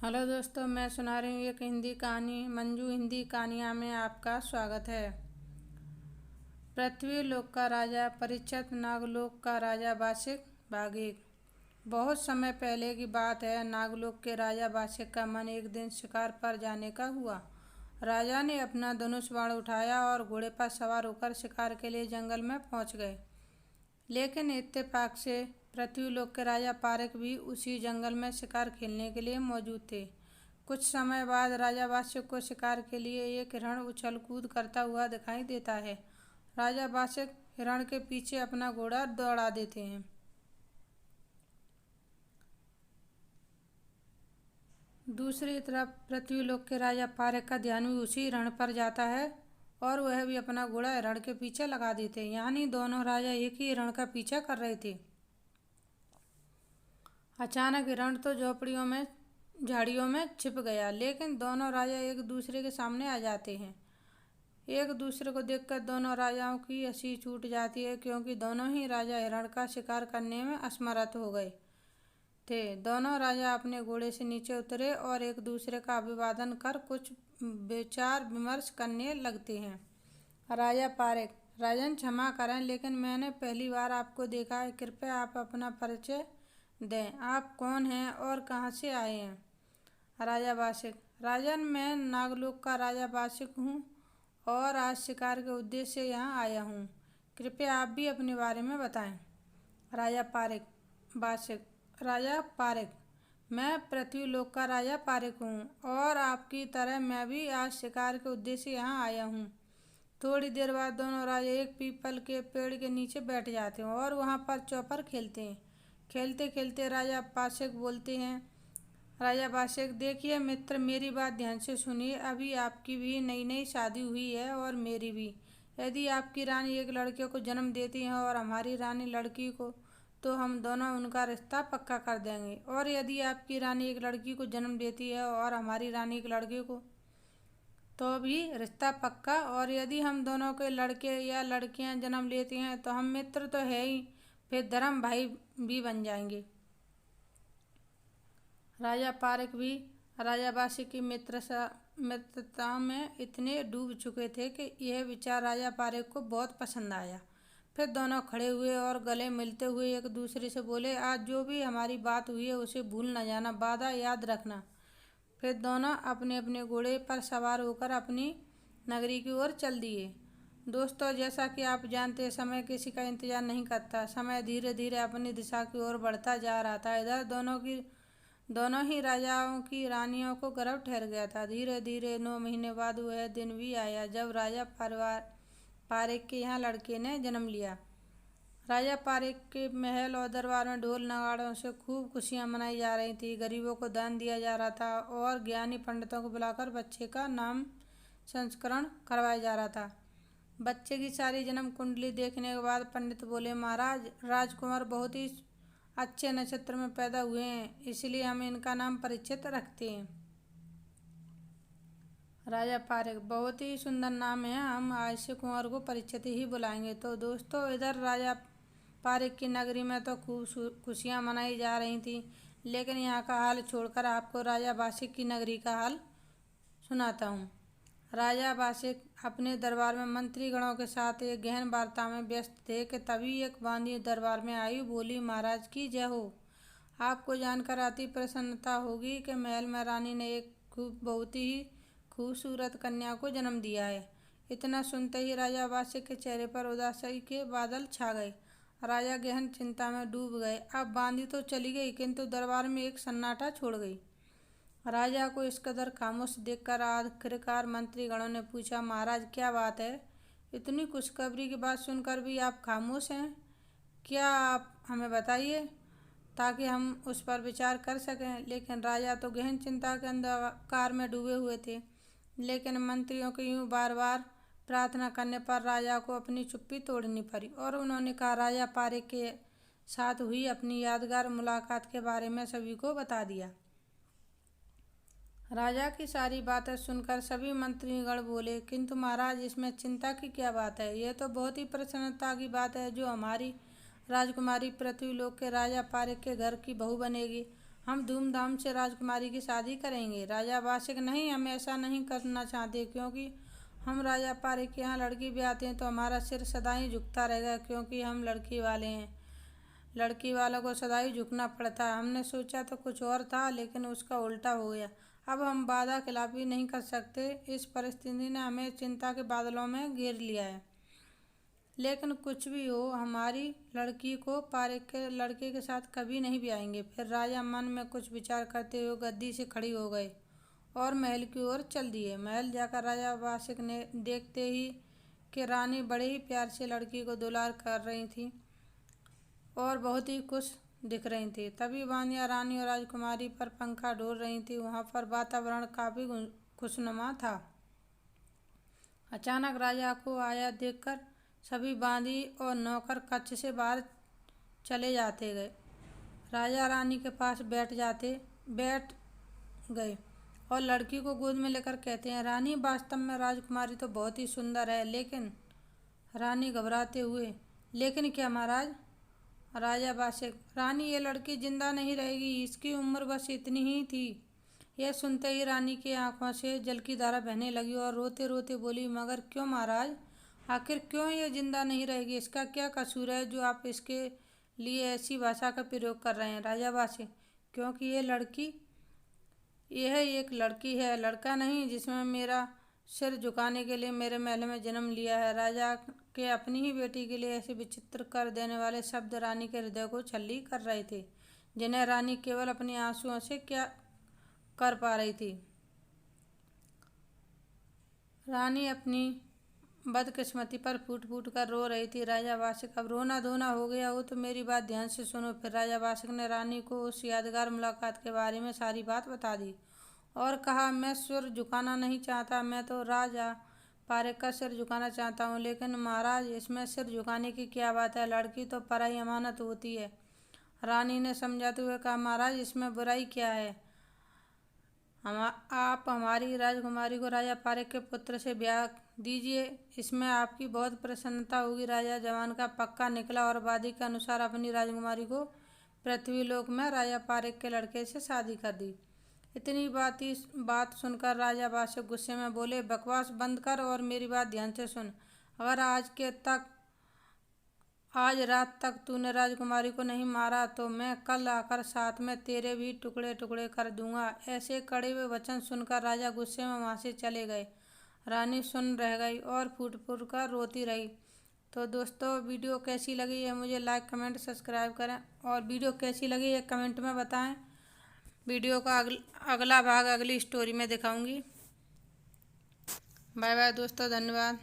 Hello दोस्तों, मैं सुना रही हूँ एक हिंदी कहानी। मंजू हिंदी कहानियाँ में आपका स्वागत है। पृथ्वी लोक का राजा परीक्षित, नागलोक का राजा वासिक। भाग एक। बहुत समय पहले की बात है। नागलोक के राजा वासिक का मन एक दिन शिकार पर जाने का हुआ। राजा ने अपना धनुष बाण उठाया और घोड़े पर सवार होकर शिकार के लिए जंगल में पहुंच गए। लेकिन इत्तेफाक से पृथ्वीलोक के राजा पारक भी उसी जंगल में शिकार खेलने के लिए मौजूद थे। कुछ समय बाद राजा वासिक को शिकार के लिए एक हिरण उछल कूद करता हुआ दिखाई देता है। राजा वासिक हिरण के पीछे अपना घोड़ा दौड़ा देते हैं। दूसरी तरफ पृथ्वीलोक के राजा पारक का ध्यान भी उसी हिरण पर जाता है और वह भी अपना घोड़ा हिरण के पीछे लगा देते हैं। यानी दोनों राजा एक ही हिरण का पीछा कर रहे थे। अचानक हिरण तो झाड़ियों में छिप गया, लेकिन दोनों राजा एक दूसरे के सामने आ जाते हैं। एक दूसरे को देखकर दोनों राजाओं की हंसी छूट जाती है, क्योंकि दोनों ही राजा हिरण का शिकार करने में असमर्थ हो गए थे। दोनों राजा अपने घोड़े से नीचे उतरे और एक दूसरे का अभिवादन कर कुछ विचार विमर्श करने लगते हैं। राजा पारक: राजन, क्षमा करें, लेकिन मैंने पहली बार आपको देखा है। कृपया आप अपना परिचय दें। आप कौन हैं और कहाँ से आए हैं? राजा वासिक: राजन, मैं नागलोक का राजा वासिक हूँ और आज शिकार के उद्देश्य से यहाँ आया हूँ। कृपया आप भी अपने बारे में बताएं। राजा पारक वासिक: राजा पारक, मैं पृथ्वीलोक का राजा पारक हूँ और आपकी तरह मैं भी आज शिकार के उद्देश्य से यहाँ आया हूँ। थोड़ी देर बाद दोनों राजा एक पीपल के पेड़ के नीचे बैठ जाते हैं और वहाँ पर चौपर खेलते हैं। खेलते खेलते राजा वासिक बोलते हैं। राजा वासिक: देखिए मित्र, मेरी बात ध्यान से सुनिए। अभी आपकी भी नई नई शादी हुई है और मेरी भी। यदि आपकी रानी एक लड़के को जन्म देती है और हमारी रानी लड़की को, तो हम दोनों उनका रिश्ता पक्का कर देंगे। और यदि आपकी रानी एक लड़की को जन्म देती है और हमारी रानी एक लड़के को, तो भी रिश्ता पक्का। और यदि हम दोनों के लड़के या लड़कियां जन्म लेती हैं तो हम मित्र तो है ही, फिर धर्म भाई भी बन जाएंगे। राजा पारक भी राजा वासिक की मित्रता में इतने डूब चुके थे कि यह विचार राजा पारक को बहुत पसंद आया। फिर दोनों खड़े हुए और गले मिलते हुए एक दूसरे से बोले, आज जो भी हमारी बात हुई है उसे भूल न जाना, वादा याद रखना। फिर दोनों अपने अपने घोड़े पर सवार होकर अपनी नगरी की ओर चल दिए। दोस्तों, जैसा कि आप जानते हैं, समय किसी का इंतजार नहीं करता। समय धीरे धीरे अपनी दिशा की ओर बढ़ता जा रहा था। इधर दोनों ही राजाओं की रानियों को गर्व ठहर गया था। धीरे धीरे 9 महीने बाद वह दिन भी आया जब राजा पारक के यहाँ लड़के ने जन्म लिया। राजा पारक के महल और दरबार में ढोल नगाड़ों से खूब खुशियां मनाई जा रही थी। गरीबों को दान दिया जा रहा था और ज्ञानी पंडितों को बुलाकर बच्चे का नाम संस्करण करवाया जा रहा था। बच्चे की सारी जन्म कुंडली देखने के बाद पंडित बोले, महाराज, राजकुमार बहुत ही अच्छे नक्षत्र में पैदा हुए हैं, इसलिए हम इनका नाम परीक्षित रखते हैं। राजा पारक: बहुत ही सुंदर नाम है, हम ऐसे कुंवर को परीक्षित ही बुलाएंगे। तो दोस्तों, इधर राजा पारक की नगरी में तो खूब खुशियाँ मनाई जा रही थी, लेकिन यहाँ का हाल छोड़कर आपको राजा वासिक की नगरी का हाल सुनाता हूँ। राजा वासिक अपने दरबार में मंत्रीगणों के साथ एक गहन वार्ता में व्यस्त थे कि तभी एक बांदी दरबार में आई। बोली, महाराज की जय हो। आपको जानकर अति प्रसन्नता होगी कि महल में रानी ने एक बहुत ही खूबसूरत कन्या को जन्म दिया है। इतना सुनते ही राजा वासिक के चेहरे पर उदासी के बादल छा गए। राजा गहन चिंता में डूब गए। अब बांदी तो चली गई, किंतु दरबार में एक सन्नाटा छोड़ गई। राजा को इस कदर खामोश देखकर आखिरकार मंत्रीगणों ने पूछा, महाराज, क्या बात है? इतनी खुशखबरी की बात सुनकर भी आप खामोश हैं। क्या आप हमें बताइए, ताकि हम उस पर विचार कर सकें। लेकिन राजा तो गहन चिंता के अंधकार में डूबे हुए थे। लेकिन मंत्रियों के यूं बार बार प्रार्थना करने पर राजा को अपनी चुप्पी तोड़नी पड़ी और उन्होंने कहा, राजा पारक के साथ हुई अपनी यादगार मुलाकात के बारे में सभी को बता दिया। राजा की सारी बातें सुनकर सभी मंत्रीगण बोले, किंतु महाराज, इसमें चिंता की क्या बात है? यह तो बहुत ही प्रसन्नता की बात है। जो हमारी राजकुमारी पृथ्वीलोक के राजा पारक के घर की बहू बनेगी। हम धूमधाम से राजकुमारी की शादी करेंगे। राजा बाशिक, नहीं, हम ऐसा नहीं करना चाहते, क्योंकि हम राजा पारिक के यहाँ लड़की ब्याहते हैं तो हमारा सिर सदा ही झुकता रहेगा, क्योंकि हम लड़की वाले हैं। लड़की वालों को सदा ही झुकना पड़ता है। हमने सोचा तो कुछ और था, लेकिन उसका उल्टा हो गया। अब हम वादा खिलाफी नहीं कर सकते। इस परिस्थिति ने हमें चिंता के बादलों में घेर लिया है। लेकिन कुछ भी हो, हमारी लड़की को पारिक के लड़के के साथ कभी नहीं ब्याहेंगे। फिर राजा मन में कुछ विचार करते हुए गद्दी से खड़ी हो गए और महल की ओर चल दिए। महल जाकर राजा बाशिक ने देखते ही कि रानी बड़े ही प्यार से लड़की को दुलार कर रही थी और बहुत ही खुश दिख रही थी। तभी वानिया रानी और राजकुमारी पर पंखा डोल रही थी। वहाँ पर वातावरण काफी खुशनुमा था। अचानक राजा को आया देखकर सभी बांदी और नौकर कक्ष से बाहर चले जाते गए। राजा रानी के पास बैठ गए और लड़की को गोद में लेकर कहते हैं, रानी, वास्तव में राजकुमारी तो बहुत ही सुंदर है। लेकिन रानी घबराते हुए, लेकिन क्या महाराज? राजा बाशिक, रानी, ये लड़की जिंदा नहीं रहेगी, इसकी उम्र बस इतनी ही थी। यह सुनते ही रानी की आंखों से जल की धारा बहने लगी और रोते रोते बोली, मगर क्यों महाराज? आखिर क्यों ये जिंदा नहीं रहेगी? इसका क्या कसूर है जो आप इसके लिए ऐसी भाषा का प्रयोग कर रहे हैं? राजा बाशिक, क्योंकि यह एक लड़की है, लड़का नहीं, जिसमें मेरा सिर झुकाने के लिए मेरे महल में जन्म लिया है। राजा के अपनी ही बेटी के लिए ऐसे विचित्र कर देने वाले शब्द रानी के हृदय को छल्ली कर रहे थे, जिन्हें रानी केवल अपने आंसुओं से क्या कर पा रही थी। रानी अपनी बदकिस्मती पर फूट फूट कर रो रही थी। राजा बाशिक, अब रोना धोना हो गया हो तो मेरी बात ध्यान से सुनो। फिर राजा बाशिक ने रानी को उस यादगार मुलाकात के बारे में सारी बात बता दी और कहा, मैं सिर झुकाना नहीं चाहता, मैं तो राजा पारिक का सिर झुकाना चाहता हूँ। लेकिन महाराज, इसमें सिर झुकाने की क्या बात है? लड़की तो पराई अमानत होती है। रानी ने समझाते हुए कहा, महाराज, इसमें बुराई क्या है? आप हमारी राजकुमारी को राजा पारिक के पुत्र से ब्याह दीजिए, इसमें आपकी बहुत प्रसन्नता होगी। राजा जवान का पक्का निकला और वादी के अनुसार अपनी राजकुमारी को पृथ्वीलोक में राजा पारिक के लड़के से शादी कर दी। इतनी बात सुनकर राजा बाशिक गुस्से में बोले, बकवास बंद कर और मेरी बात ध्यान से सुन। अगर आज रात तक तूने राजकुमारी को नहीं मारा तो मैं कल आकर साथ में तेरे भी टुकड़े टुकड़े कर दूंगा। ऐसे कड़े हुए वचन सुनकर राजा गुस्से में वहाँ से चले गए। रानी सुन रह गई और फूट फूट कर रोती रही। तो दोस्तों, वीडियो कैसी लगी है मुझे लाइक कमेंट सब्सक्राइब करें, और वीडियो कैसी लगी है कमेंट में बताएं। वीडियो का अगला भाग अगली स्टोरी में दिखाऊंगी। बाय बाय दोस्तों, धन्यवाद।